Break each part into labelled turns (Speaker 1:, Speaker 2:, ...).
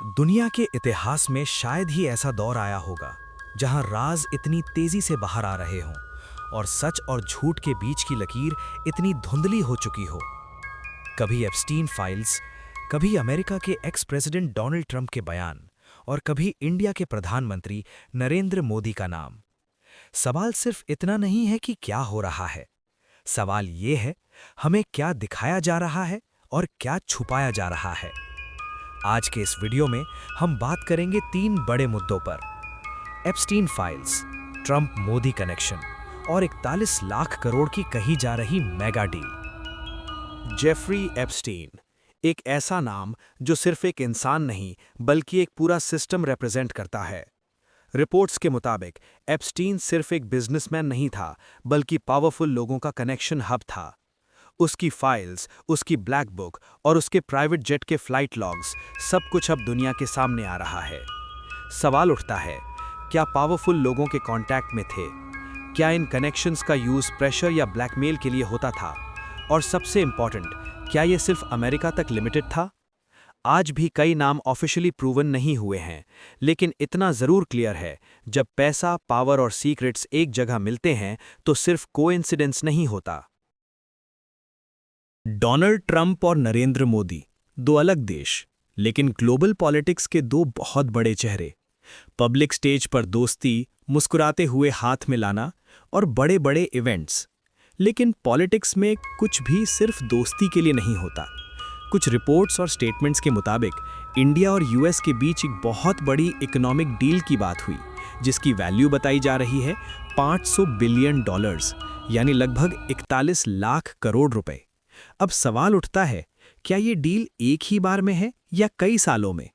Speaker 1: दुनिया के इतिहास में शायद ही ऐसा दौर आया होगा जहां राज इतनी तेजी से बाहर आ रहे हों और सच और झूठ के बीच की लकीर इतनी धुंधली हो चुकी हो। कभी एप्स्टीन फाइल्स, कभी अमेरिका के एक्स प्रेसिडेंट डोनाल्ड ट्रंप के बयान और कभी इंडिया के प्रधानमंत्री नरेंद्र मोदी का नाम। सवाल सिर्फ इतना नहीं है कि क्या हो रहा है, सवाल ये है हमें क्या दिखाया जा रहा है और क्या छुपाया जा रहा है। आज के इस वीडियो में हम बात करेंगे 3 बड़े मुद्दों पर: Epstein files, Trump Modi connection और 41 लाख करोड़ की कही जा रही मेगा डील।
Speaker 2: जेफरी एप्स्टीन, एक ऐसा नाम जो सिर्फ एक इंसान नहीं बल्कि एक पूरा सिस्टम रिप्रेजेंट करता है। रिपोर्ट्स के मुताबिक एप्स्टीन सिर्फ एक बिजनेसमैन नहीं था बल्कि पावरफुल लोगों का कनेक्शन हब था। उसकी फाइल्स, उसकी ब्लैक बुक और उसके प्राइवेट जेट के फ्लाइट लॉग्स, सब कुछ अब दुनिया के सामने आ रहा है। सवाल उठता है, क्या पावरफुल लोगों के कांटेक्ट में थे? क्या इन कनेक्शंस का यूज प्रेशर या ब्लैकमेल के लिए होता था? और सबसे इंपॉर्टेंट, क्या ये सिर्फ अमेरिका तक लिमिटेड था? आज भी कई नाम ऑफिशियली प्रूवन नहीं हुए हैं, लेकिन इतना जरूर क्लियर है, जब पैसा, पावर और सीक्रेट्स एक जगह मिलते हैं तो सिर्फ कोइंसिडेंस नहीं होता।
Speaker 1: डोनाल्ड ट्रंप और नरेंद्र मोदी, दो अलग देश लेकिन ग्लोबल पॉलिटिक्स के दो बहुत बड़े चेहरे। पब्लिक स्टेज पर दोस्ती, मुस्कुराते हुए हाथ मिलाना और बड़े बड़े इवेंट्स। लेकिन पॉलिटिक्स में कुछ भी सिर्फ दोस्ती के लिए नहीं होता। कुछ रिपोर्ट्स और स्टेटमेंट्स के मुताबिक इंडिया और यूएस के बीच एक बहुत बड़ी इकोनॉमिक डील की बात हुई, जिसकी वैल्यू बताई जा रही है $500 बिलियन, यानी लगभग 41 लाख करोड़ रुपए। अब सवाल उठता है, क्या ये डील एक ही बार में है या कई सालों में?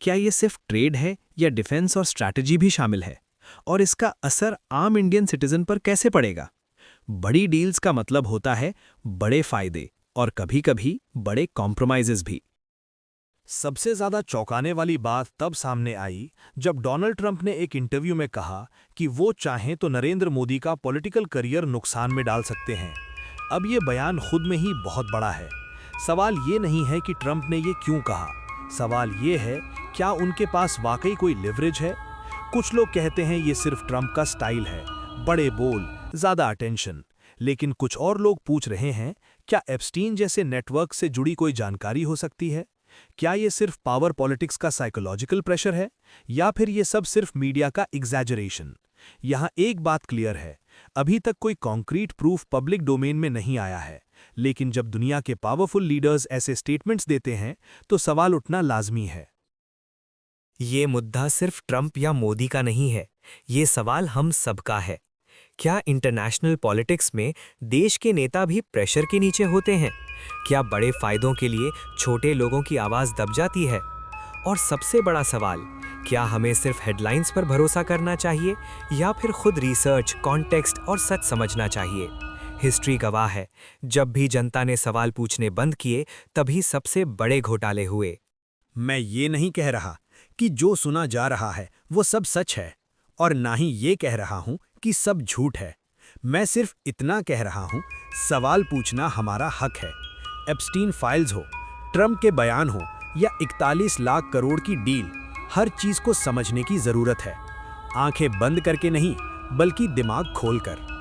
Speaker 1: क्या ये सिर्फ ट्रेड है या डिफेंस और स्ट्रैटेजी भी शामिल है? और इसका असर आम इंडियन सिटीजन पर कैसे पड़ेगा? बड़ी डील्स का मतलब होता है बड़े फायदे और कभी-कभी बड़े कॉम्प्रोमाइजेस भी।
Speaker 2: सबसे ज्यादा चौंकाने वाली बात तब सामने आई जब डोनाल्ड ट्रंप ने एक इंटरव्यू में कहा कि वो चाहें तो नरेंद्र मोदी का पॉलिटिकल करियर नुकसान में डाल सकते हैं। अब ये बयान खुद में ही बहुत बड़ा है। सवाल ये नहीं है कि ट्रंप ने ये क्यों कहा, सवाल ये है, क्या उनके पास वाकई कोई लिवरेज है? कुछ लोग कहते हैं ये सिर्फ ट्रंप का स्टाइल है, बड़े बोल, ज्यादा अटेंशन। लेकिन कुछ और लोग पूछ रहे हैं, क्या एप्स्टीन जैसे नेटवर्क से जुड़ी कोई जानकारी हो सकती है? क्या ये सिर्फ पावर पॉलिटिक्स का साइकोलॉजिकल प्रेशर है, या फिर ये सब सिर्फ मीडिया का एग्जैजरेशन? यहाँ एक बात क्लियर है, अभी तक कोई कॉन्क्रीट प्रूफ पब्लिक डोमेन में नहीं आया है, लेकिन जब दुनिया के पावरफुल लीडर्स ऐसे स्टेटमेंट्स देते हैं तो सवाल उठना लाजमी है।
Speaker 1: ये मुद्दा सिर्फ ट्रंप या मोदी का नहीं है, ये सवाल हम सबका है। क्या इंटरनेशनल पॉलिटिक्स में देश के नेता भी प्रेशर के नीचे होते हैं? क्या बड़े फायदों के लिए छोटे लोगों की आवाज़ दब जाती है? और सबसे बड़ा सवाल, क्या हमें सिर्फ हेडलाइंस पर भरोसा करना चाहिए या फिर खुद रिसर्च, कॉन्टेक्स्ट और सच समझना चाहिए? हिस्ट्री गवाह है, जब भी जनता ने सवाल पूछने बंद किए तभी सबसे बड़े घोटाले हुए।
Speaker 2: मैं ये नहीं कह रहा कि जो सुना जा रहा है वो सब सच है, और ना ही ये कह रहा हूं कि सब झूठ है। मैं सिर्फ इतना कह रहा हूं, सवाल पूछना हमारा हक है। एप्स्टीन फाइल्स हो, ट्रंप के बयान हो या 41 लाख करोड़ की डील, हर चीज को समझने की जरूरत है। आंखें बंद करके नहीं, बल्कि दिमाग खोलकर।